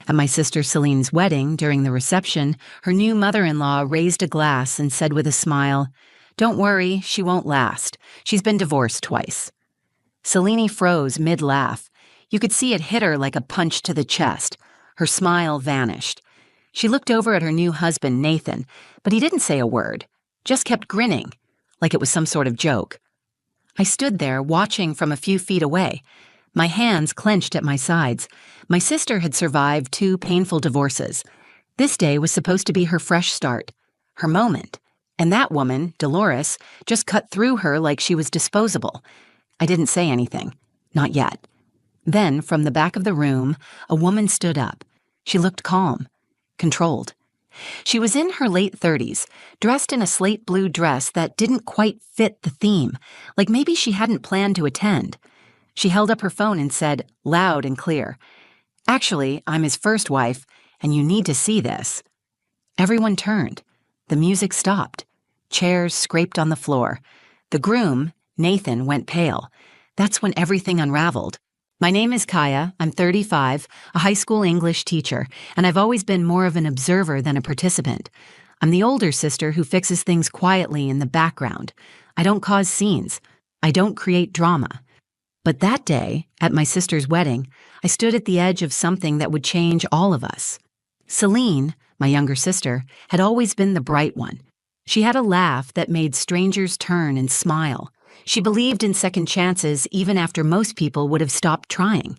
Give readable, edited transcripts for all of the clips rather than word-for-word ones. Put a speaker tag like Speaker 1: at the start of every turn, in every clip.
Speaker 1: At my sister Celine's wedding, during the reception, her new mother-in-law raised a glass and said with a smile, "Don't worry, she won't last. She's been divorced twice." Celine froze mid-laugh. You could see it hit her like a punch to the chest. Her smile vanished. She looked over at her new husband, Nathan, but he didn't say a word, just kept grinning, like it was some sort of joke. I stood there, watching from a few feet away, my hands clenched at my sides. My sister had survived 2 painful divorces. This day was supposed to be her fresh start, her moment. And that woman, Dolores, just cut through her like she was disposable. I didn't say anything. Not yet. Then, from the back of the room, a woman stood up. She looked calm, controlled. She was in her late 30s, dressed in a slate blue dress that didn't quite fit the theme, like maybe she hadn't planned to attend. She held up her phone and said, loud and clear, "Actually, I'm his first wife, and you need to see this." Everyone turned. The music stopped. Chairs scraped on the floor. The groom, Nathan, went pale. That's when everything unraveled. "My name is Kaya. I'm 35, a high school English teacher, and I've always been more of an observer than a participant. I'm the older sister who fixes things quietly in the background. I don't cause scenes. I don't create drama. But that day, at my sister's wedding, I stood at the edge of something that would change all of us. Celine, my younger sister, had always been the bright one. She had a laugh that made strangers turn and smile. She believed in second chances even after most people would have stopped trying.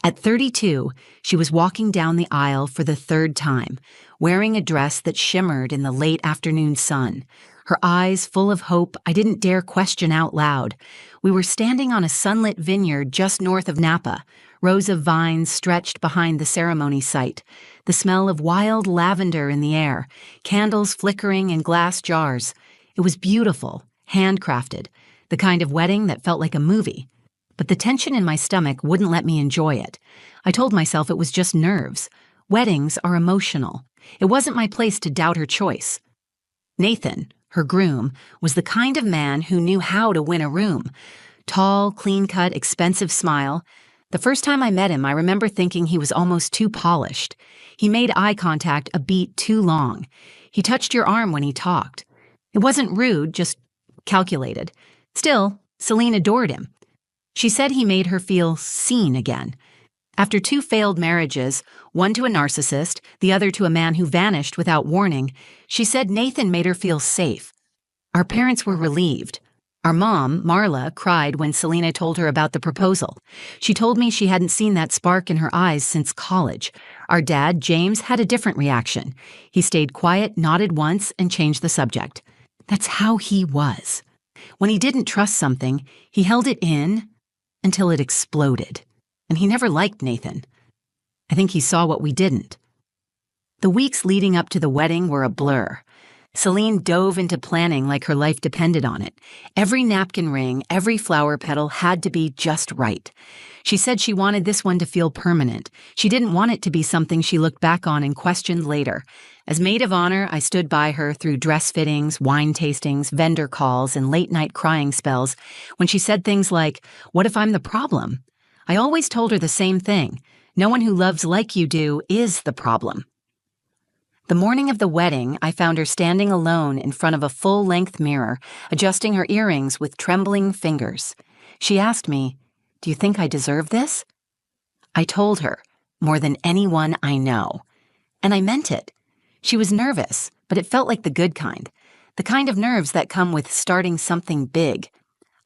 Speaker 1: At 32, she was walking down the aisle for the 3rd time, wearing a dress that shimmered in the late afternoon sun. Her eyes full of hope I didn't dare question out loud. We were standing on a sunlit vineyard just north of Napa. Rows of vines stretched behind the ceremony site. The smell of wild lavender in the air, candles flickering in glass jars. It was beautiful, handcrafted, the kind of wedding that felt like a movie. But the tension in my stomach wouldn't let me enjoy it. I told myself it was just nerves. Weddings are emotional. It wasn't my place to doubt her choice. Nathan, her groom, was the kind of man who knew how to win a room. Tall, clean-cut, expensive smile. The first time I met him, I remember thinking he was almost too polished. He made eye contact a beat too long. He touched your arm when he talked. It wasn't rude, just calculated. Still, Celine adored him. She said he made her feel seen again. After 2 failed marriages, one to a narcissist, the other to a man who vanished without warning, she said Nathan made her feel safe. Our parents were relieved. Our mom, Marla, cried when Selena told her about the proposal. She told me she hadn't seen that spark in her eyes since college. Our dad, James, had a different reaction. He stayed quiet, nodded once, and changed the subject. That's how he was. When he didn't trust something, he held it in until it exploded. And he never liked Nathan. I think he saw what we didn't. The weeks leading up to the wedding were a blur. Celine dove into planning like her life depended on it. Every napkin ring, every flower petal had to be just right. She said she wanted this one to feel permanent. She didn't want it to be something she looked back on and questioned later. As maid of honor, I stood by her through dress fittings, wine tastings, vendor calls, and late-night crying spells when she said things like, "What if I'm the problem?" I always told her the same thing. No one who loves like you do is the problem. The morning of the wedding, I found her standing alone in front of a full-length mirror, adjusting her earrings with trembling fingers. She asked me, "Do you think I deserve this?" I told her, more than anyone I know. And I meant it. She was nervous, but it felt like the good kind. The kind of nerves that come with starting something big.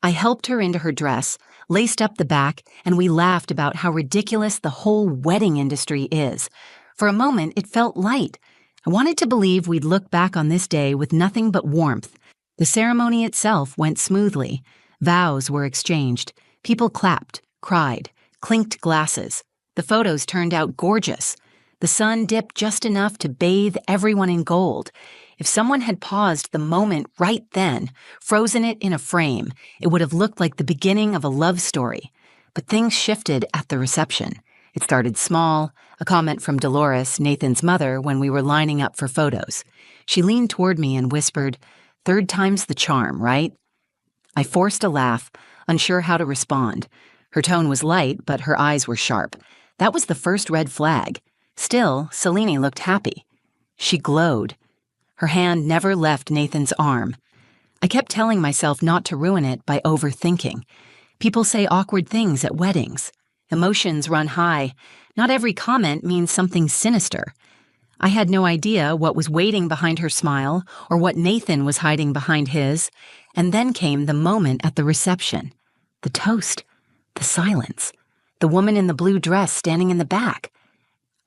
Speaker 1: I helped her into her dress, laced up the back, and we laughed about how ridiculous the whole wedding industry is. For a moment, it felt light. I wanted to believe we'd look back on this day with nothing but warmth. The ceremony itself went smoothly. Vows were exchanged. People clapped, cried, clinked glasses. The photos turned out gorgeous. The sun dipped just enough to bathe everyone in gold. If someone had paused the moment right then, frozen it in a frame, it would have looked like the beginning of a love story. But things shifted at the reception. It started small, a comment from Dolores, Nathan's mother, when we were lining up for photos. She leaned toward me and whispered, "Third time's the charm, right?" I forced a laugh, unsure how to respond. Her tone was light, but her eyes were sharp. That was the first red flag. Still, Selene looked happy. She glowed. Her hand never left Nathan's arm. I kept telling myself not to ruin it by overthinking. People say awkward things at weddings. Emotions run high. Not every comment means something sinister. I had no idea what was waiting behind her smile or what Nathan was hiding behind his. And then came the moment at the reception. The toast. The silence. The woman in the blue dress standing in the back.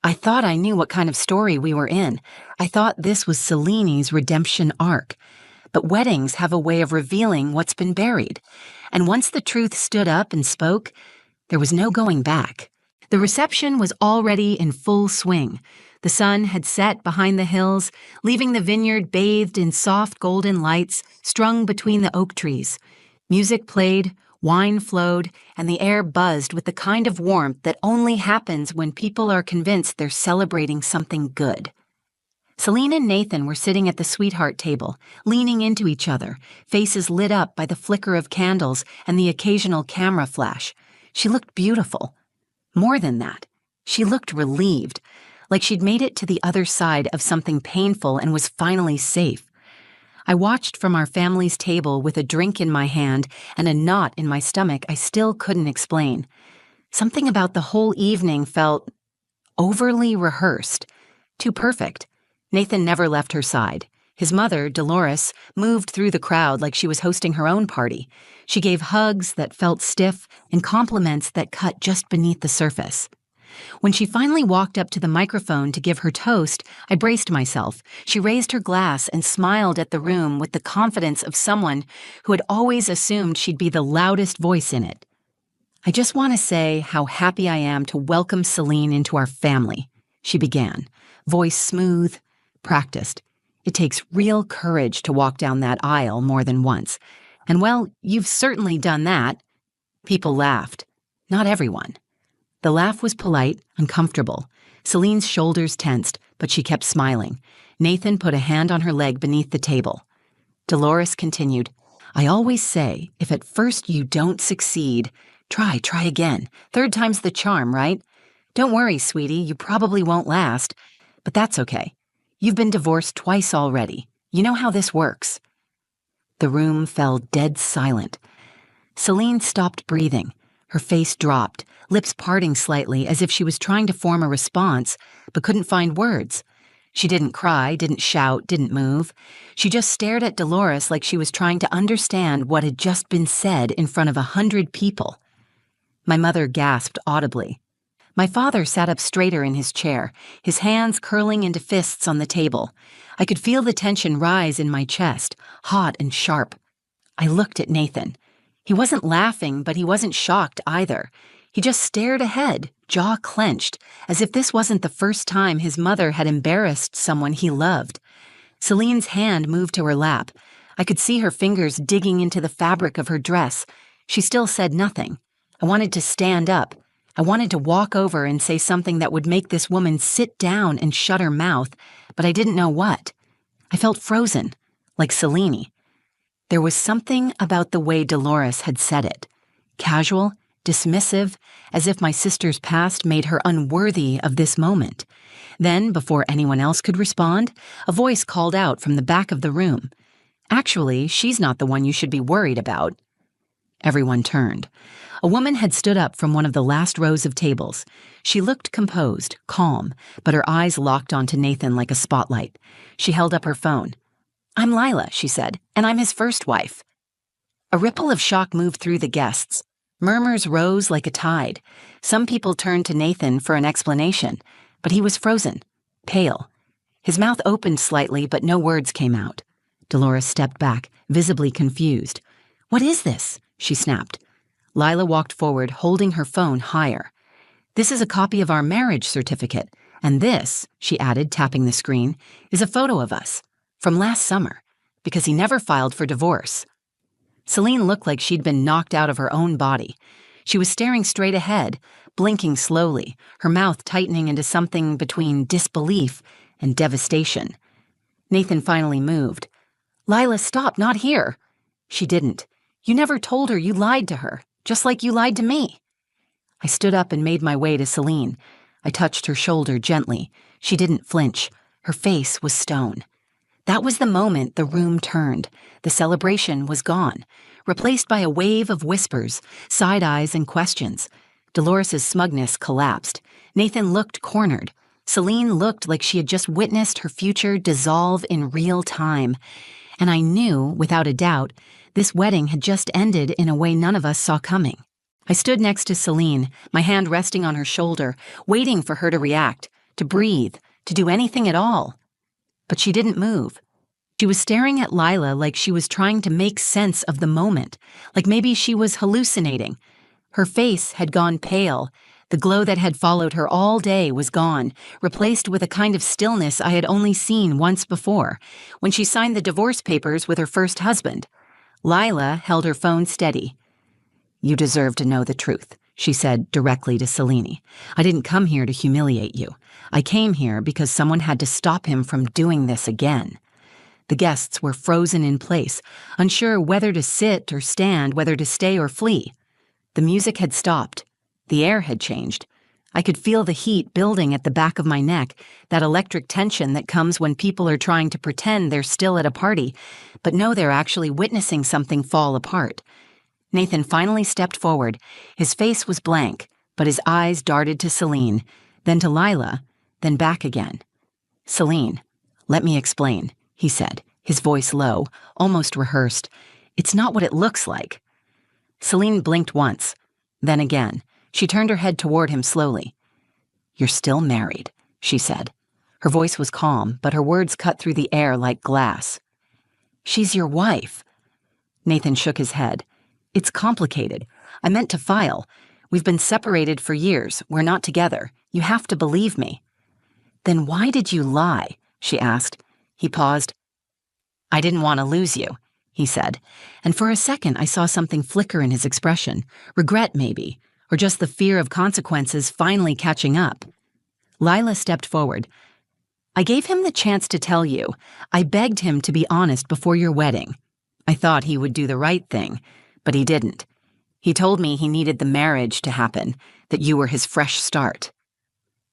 Speaker 1: I thought I knew what kind of story we were in. I thought this was Selene's redemption arc. But weddings have a way of revealing what's been buried. And once the truth stood up and spoke, there was no going back. The reception was already in full swing. The sun had set behind the hills, leaving the vineyard bathed in soft golden lights strung between the oak trees. Music played, wine flowed, and the air buzzed with the kind of warmth that only happens when people are convinced they're celebrating something good. Selene and Nathan were sitting at the sweetheart table, leaning into each other, faces lit up by the flicker of candles and the occasional camera flash. She looked beautiful. More than that, she looked relieved, like she'd made it to the other side of something painful and was finally safe. I watched from our family's table with a drink in my hand and a knot in my stomach I still couldn't explain. Something about the whole evening felt overly rehearsed, too perfect. Nathan never left her side. His mother, Dolores, moved through the crowd like she was hosting her own party. She gave hugs that felt stiff and compliments that cut just beneath the surface. When she finally walked up to the microphone to give her toast, I braced myself. She raised her glass and smiled at the room with the confidence of someone who had always assumed she'd be the loudest voice in it. "I just want to say how happy I am to welcome Selene into our family," she began, voice smooth, practiced. It takes real courage to walk down that aisle more than once. And well, you've certainly done that. People laughed. Not everyone. The laugh was polite, uncomfortable. Selene's shoulders tensed, but she kept smiling. Nathan put a hand on her leg beneath the table. Dolores continued, "I always say, if at first you don't succeed, try again. Third time's the charm, right? Don't worry, sweetie, you probably won't last. But that's okay. You've been divorced twice already. You know how this works." The room fell dead silent. Selene stopped breathing. Her face dropped, lips parting slightly as if she was trying to form a response, but couldn't find words. She didn't cry, didn't shout, didn't move. She just stared at Dolores like she was trying to understand what had just been said in front of 100 people. My mother gasped audibly. My father sat up straighter in his chair, his hands curling into fists on the table. I could feel the tension rise in my chest, hot and sharp. I looked at Nathan. He wasn't laughing, but he wasn't shocked either. He just stared ahead, jaw clenched, as if this wasn't the first time his mother had embarrassed someone he loved. Selene's hand moved to her lap. I could see her fingers digging into the fabric of her dress. She still said nothing. I wanted to stand up. I wanted to walk over and say something that would make this woman sit down and shut her mouth, but I didn't know what. I felt frozen, like Selene. There was something about the way Dolores had said it. Casual, dismissive, as if my sister's past made her unworthy of this moment. Then, before anyone else could respond, a voice called out from the back of the room. "Actually, she's not the one you should be worried about." Everyone turned. A woman had stood up from one of the last rows of tables. She looked composed, calm, but her eyes locked onto Nathan like a spotlight. She held up her phone. "I'm Lila," she said, "and I'm his first wife." A ripple of shock moved through the guests. Murmurs rose like a tide. Some people turned to Nathan for an explanation, but he was frozen, pale. His mouth opened slightly, but no words came out. Dolores stepped back, visibly confused. "What is this?" she snapped. Lila walked forward, holding her phone higher. "This is a copy of our marriage certificate, and this," she added, tapping the screen, "is a photo of us, from last summer, because he never filed for divorce." Selene looked like she'd been knocked out of her own body. She was staring straight ahead, blinking slowly, her mouth tightening into something between disbelief and devastation. Nathan finally moved. "Lila, stop, not here." "She didn't. You never told her you lied to her, just like you lied to me." I stood up and made my way to Selene. I touched her shoulder gently. She didn't flinch. Her face was stone. That was the moment the room turned. The celebration was gone, replaced by a wave of whispers, side eyes, and questions. Dolores's smugness collapsed. Nathan looked cornered. Celine looked like she had just witnessed her future dissolve in real time. And I knew, without a doubt, this wedding had just ended in a way none of us saw coming. I stood next to Celine, my hand resting on her shoulder, waiting for her to react, to breathe, to do anything at all. But she didn't move. She was staring at Lila like she was trying to make sense of the moment, like maybe she was hallucinating. Her face had gone pale. The glow that had followed her all day was gone, replaced with a kind of stillness I had only seen once before, when she signed the divorce papers with her first husband. Lila held her phone steady. "You deserve to know the truth," she said directly to Selene. "I didn't come here to humiliate you. I came here because someone had to stop him from doing this again." The guests were frozen in place, unsure whether to sit or stand, whether to stay or flee. The music had stopped. The air had changed. I could feel the heat building at the back of my neck, that electric tension that comes when people are trying to pretend they're still at a party, but know they're actually witnessing something fall apart. Nathan finally stepped forward. His face was blank, but his eyes darted to Celine, then to Lila, then back again. "Celine, let me explain," he said, his voice low, almost rehearsed. "It's not what it looks like." Celine blinked once, then again. She turned her head toward him slowly. "You're still married," she said. Her voice was calm, but her words cut through the air like glass. "She's your wife." Nathan shook his head. "It's complicated. I meant to file. We've been separated for years. We're not together. You have to believe me." "Then why did you lie?" she asked. He paused. "I didn't want to lose you," he said, and for a second I saw something flicker in his expression, regret maybe, or just the fear of consequences finally catching up. Lila stepped forward. "I gave him the chance to tell you. I begged him to be honest before your wedding. I thought he would do the right thing, but he didn't. He told me he needed the marriage to happen, that you were his fresh start."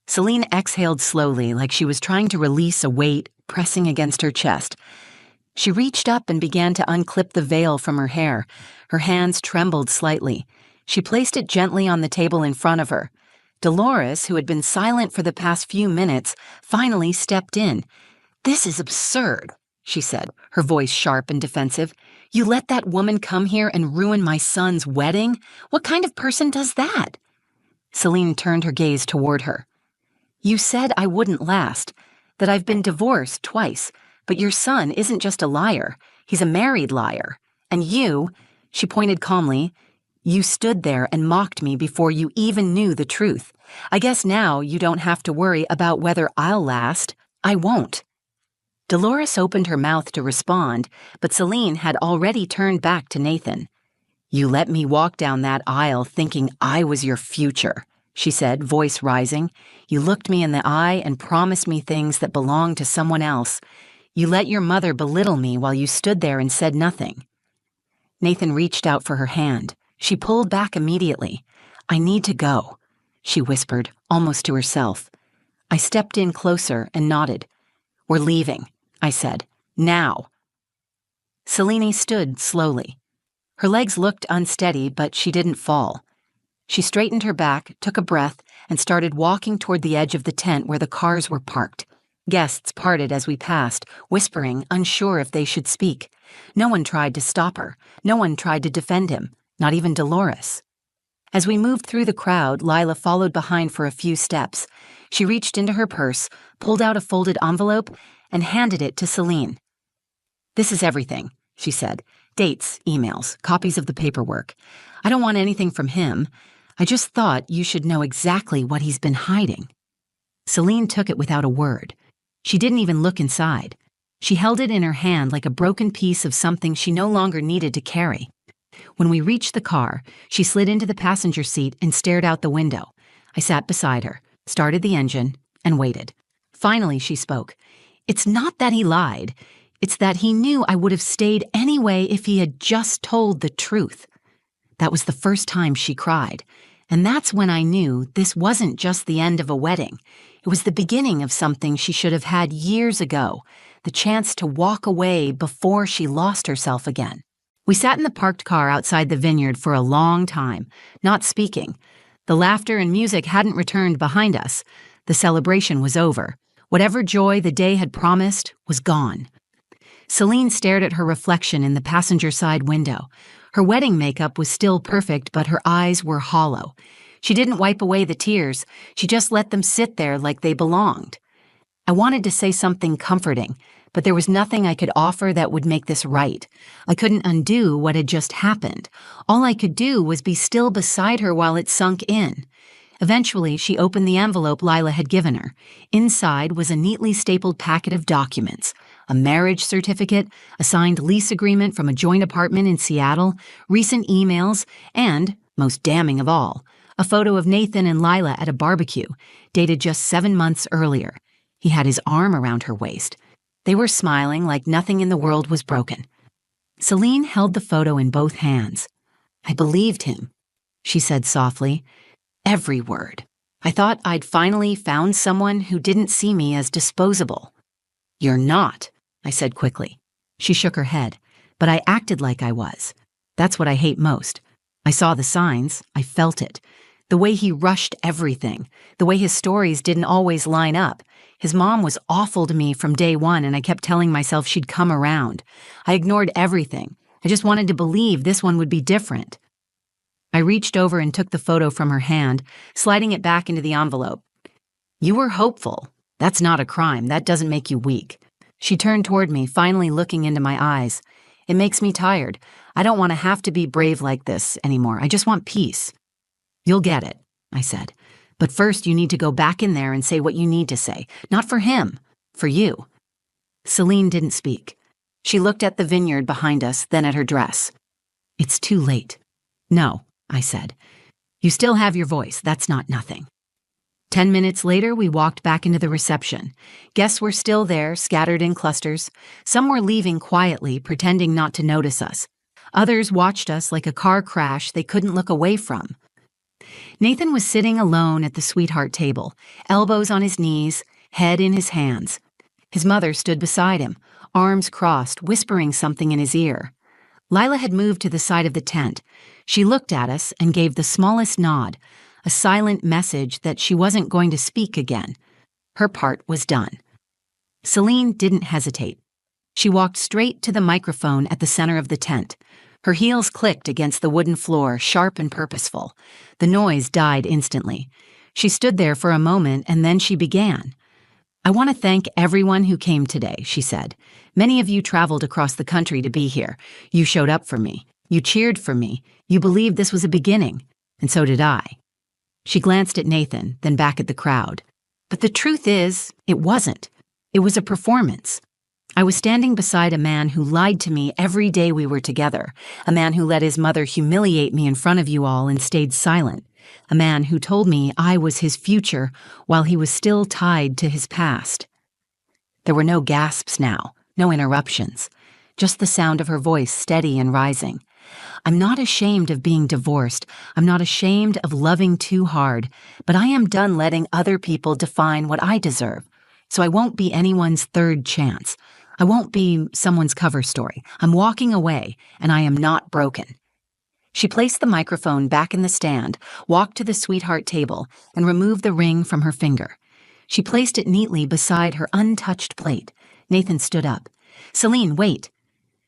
Speaker 1: Celine exhaled slowly, like she was trying to release a weight pressing against her chest. She reached up and began to unclip the veil from her hair. Her hands trembled slightly. She placed it gently on the table in front of her. Dolores, who had been silent for the past few minutes, finally stepped in. "This is absurd," she said, her voice sharp and defensive. "You let that woman come here and ruin my son's wedding? What kind of person does that?" Celine turned her gaze toward her. "You said I wouldn't last, that I've been divorced twice, but your son isn't just a liar. He's a married liar. And you," she pointed calmly, "you stood there and mocked me before you even knew the truth. I guess now you don't have to worry about whether I'll last. I won't." Dolores opened her mouth to respond, but Celine had already turned back to Nathan. "You let me walk down that aisle thinking I was your future," she said, voice rising. "You looked me in the eye and promised me things that belonged to someone else. You let your mother belittle me while you stood there and said nothing." Nathan reached out for her hand. She pulled back immediately. "I need to go," she whispered, almost to herself. I stepped in closer and nodded. "We're leaving," I said. "Now." Selene stood slowly. Her legs looked unsteady, but she didn't fall. She straightened her back, took a breath, and started walking toward the edge of the tent where the cars were parked. Guests parted as we passed, whispering, unsure if they should speak. No one tried to stop her. No one tried to defend him, not even Dolores. As we moved through the crowd, Lila followed behind for a few steps. She reached into her purse, pulled out a folded envelope, and handed it to Celine. "This is everything," she said. "Dates, emails, copies of the paperwork. I don't want anything from him. I just thought you should know exactly what he's been hiding." Celine took it without a word. She didn't even look inside. She held it in her hand like a broken piece of something she no longer needed to carry. When we reached the car, she slid into the passenger seat and stared out the window. I sat beside her, started the engine, and waited. Finally, she spoke. "It's not that he lied. It's that he knew I would have stayed anyway if he had just told the truth." That was the first time she cried, And that's when I knew this wasn't just the end of a wedding. It was the beginning of something she should have had years ago, the chance to walk away before she lost herself again. We sat in the parked car outside the vineyard for a long time, not speaking. The laughter and music hadn't returned behind us. The celebration was over. Whatever joy the day had promised was gone. Celine stared at her reflection in the passenger side window. Her wedding makeup was still perfect, but her eyes were hollow. She didn't wipe away the tears. She just let them sit there like they belonged. I wanted to say something comforting, but there was nothing I could offer that would make this right. I couldn't undo what had just happened. All I could do was be still beside her while it sunk in. Eventually, she opened the envelope Lila had given her. Inside was a neatly stapled packet of documents: a marriage certificate, a signed lease agreement from a joint apartment in Seattle, recent emails, and, most damning of all, a photo of Nathan and Lila at a barbecue, dated just 7 months earlier. He had his arm around her waist. They were smiling like nothing in the world was broken. Celine held the photo in both hands. "I believed him," she said softly. "Every word. I thought I'd finally found someone who didn't see me as disposable." "You're not," I said quickly. She shook her head, but I acted like I was. That's what I hate most. I saw the signs. I felt it. The way he rushed everything. The way his stories didn't always line up. His mom was awful to me from day one, and I kept telling myself she'd come around. I ignored everything. I just wanted to believe this one would be different. I reached over and took the photo from her hand, sliding it back into the envelope. "You were hopeful. That's not a crime. That doesn't make you weak." She turned toward me, finally looking into my eyes. "It makes me tired. I don't want to have to be brave like this anymore. I just want peace." "You'll get it," I said. "But first you need to go back in there and say what you need to say. Not for him. For you." Celine didn't speak. She looked at the vineyard behind us, then at her dress. "It's too late." "No," I said. "You still have your voice. That's not nothing." 10 minutes later, we walked back into the reception. Guests were still there, scattered in clusters. Some were leaving quietly, pretending not to notice us. Others watched us like a car crash they couldn't look away from. Nathan was sitting alone at the sweetheart table, elbows on his knees, head in his hands. His mother stood beside him, arms crossed, whispering something in his ear. Lila had moved to the side of the tent. She looked at us and gave the smallest nod, a silent message that she wasn't going to speak again. Her part was done. Celine didn't hesitate. She walked straight to the microphone at the center of the tent. Her heels clicked against the wooden floor, sharp and purposeful. The noise died instantly. She stood there for a moment, and then she began. "I want to thank everyone who came today," she said. "Many of you traveled across the country to be here. You showed up for me. You cheered for me. You believed this was a beginning. And so did I." She glanced at Nathan, then back at the crowd. "But the truth is, it wasn't. It was a performance. I was standing beside a man who lied to me every day we were together, a man who let his mother humiliate me in front of you all and stayed silent, a man who told me I was his future while he was still tied to his past." There were no gasps now, no interruptions, just the sound of her voice steady and rising. "I'm not ashamed of being divorced. I'm not ashamed of loving too hard, but I am done letting other people define what I deserve. So I won't be anyone's third chance. I won't be someone's cover story. I'm walking away, and I am not broken." She placed the microphone back in the stand, walked to the sweetheart table, and removed the ring from her finger. She placed it neatly beside her untouched plate. Nathan stood up. "Celine, wait."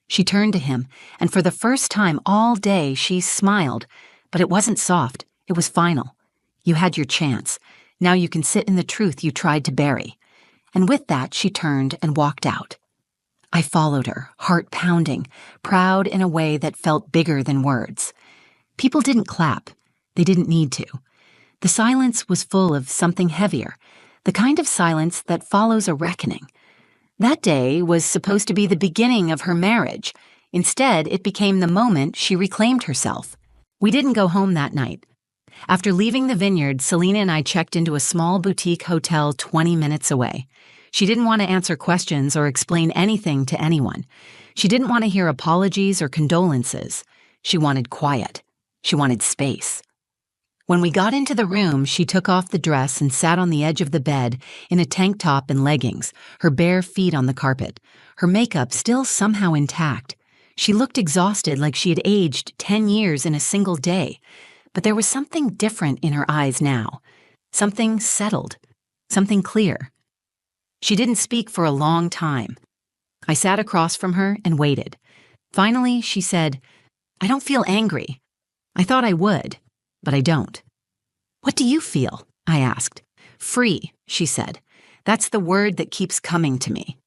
Speaker 1: She turned to him, and for the first time all day she smiled, but it wasn't soft. It was final. "You had your chance. Now you can sit in the truth you tried to bury." And with that, she turned and walked out. I followed her, heart pounding, proud in a way that felt bigger than words. People didn't clap. They didn't need to. The silence was full of something heavier, the kind of silence that follows a reckoning. That day was supposed to be the beginning of her marriage. Instead, it became the moment she reclaimed herself. We didn't go home that night. After leaving the vineyard, Selena and I checked into a small boutique hotel 20 minutes away. She didn't want to answer questions or explain anything to anyone. She didn't want to hear apologies or condolences. She wanted quiet. She wanted space. When we got into the room, she took off the dress and sat on the edge of the bed in a tank top and leggings, her bare feet on the carpet, her makeup still somehow intact. She looked exhausted, like she had aged 10 years in a single day, but there was something different in her eyes now, something settled, something clear. She didn't speak for a long time. I sat across from her and waited. Finally, she said, "I don't feel angry. I thought I would, but I don't." "What do you feel?" I asked. "Free," she said. "That's the word that keeps coming to me."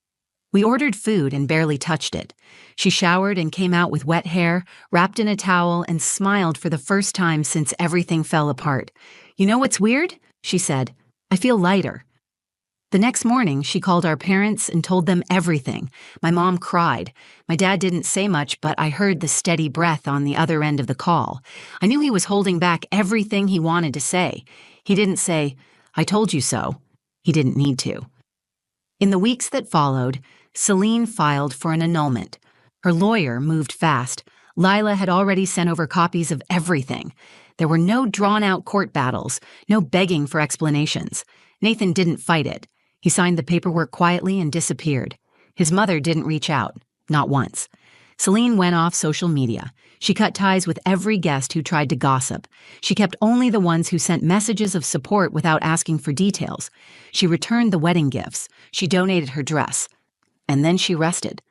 Speaker 1: We ordered food and barely touched it. She showered and came out with wet hair, wrapped in a towel, and smiled for the first time since everything fell apart. "You know what's weird?" she said. "I feel lighter." The next morning, she called our parents and told them everything. My mom cried. My dad didn't say much, but I heard the steady breath on the other end of the call. I knew he was holding back everything he wanted to say. He didn't say, "I told you so." He didn't need to. In the weeks that followed, Celine filed for an annulment. Her lawyer moved fast. Lila had already sent over copies of everything. There were no drawn-out court battles, no begging for explanations. Nathan didn't fight it. He signed the paperwork quietly and disappeared. His mother didn't reach out, not once. Celine went off social media. She cut ties with every guest who tried to gossip. She kept only the ones who sent messages of support without asking for details. She returned the wedding gifts. She donated her dress. And then she rested.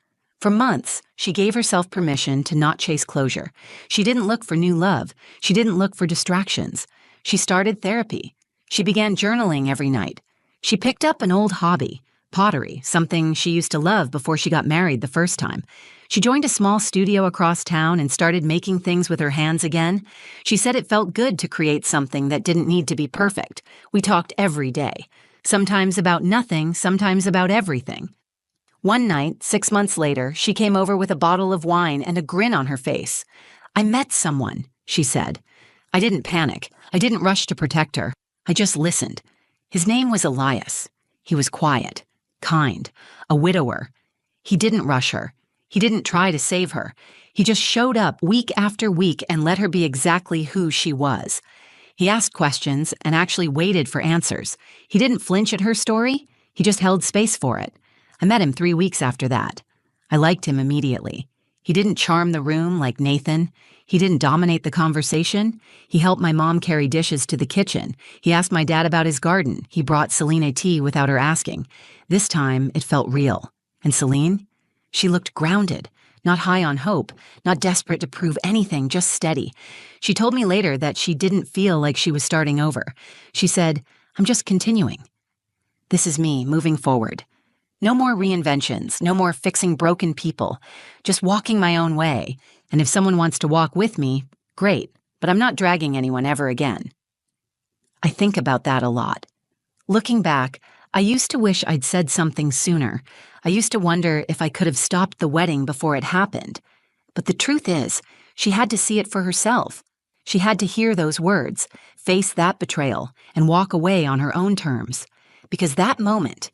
Speaker 1: For months, she gave herself permission to not chase closure. She didn't look for new love. She didn't look for distractions. She started therapy. She began journaling every night. She picked up an old hobby, pottery, something she used to love before she got married the first time. She joined a small studio across town and started making things with her hands again. She said it felt good to create something that didn't need to be perfect. We talked every day, sometimes about nothing, sometimes about everything. One night, 6 months later, she came over with a bottle of wine and a grin on her face. "I met someone," she said. I didn't panic. I didn't rush to protect her. I just listened. His name was Elias. He was quiet, kind, a widower. He didn't rush her. He didn't try to save her. He just showed up week after week and let her be exactly who she was. He asked questions and actually waited for answers. He didn't flinch at her story. He just held space for it. I met him 3 weeks after that. I liked him immediately. He didn't charm the room like Nathan. He didn't dominate the conversation. He helped my mom carry dishes to the kitchen. He asked my dad about his garden. He brought Celine a tea without her asking. This time, it felt real. And Celine? She looked grounded, not high on hope, not desperate to prove anything, just steady. She told me later that she didn't feel like she was starting over. She said, "I'm just continuing. This is me, moving forward. No more reinventions, no more fixing broken people, just walking my own way. And if someone wants to walk with me, great, but I'm not dragging anyone ever again." I think about that a lot. Looking back, I used to wish I'd said something sooner. I used to wonder if I could have stopped the wedding before it happened. But the truth is, she had to see it for herself. She had to hear those words, face that betrayal, and walk away on her own terms. Because that moment,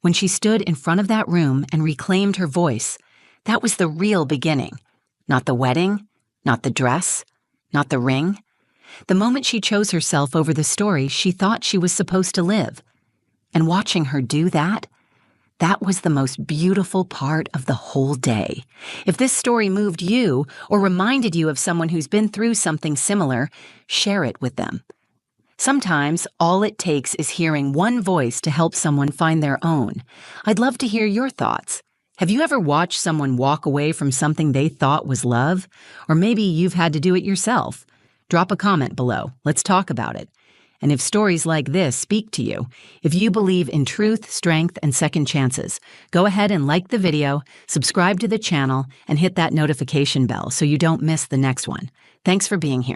Speaker 1: when she stood in front of that room and reclaimed her voice, that was the real beginning. Not the wedding, not the dress, not the ring. The moment she chose herself over the story she thought she was supposed to live. And watching her do that, that was the most beautiful part of the whole day. If this story moved you or reminded you of someone who's been through something similar, share it with them. Sometimes all it takes is hearing one voice to help someone find their own. I'd love to hear your thoughts. Have you ever watched someone walk away from something they thought was love? Or maybe you've had to do it yourself. Drop a comment below. Let's talk about it. And if stories like this speak to you, if you believe in truth, strength, and second chances, go ahead and like the video, subscribe to the channel, and hit that notification bell so you don't miss the next one. Thanks for being here.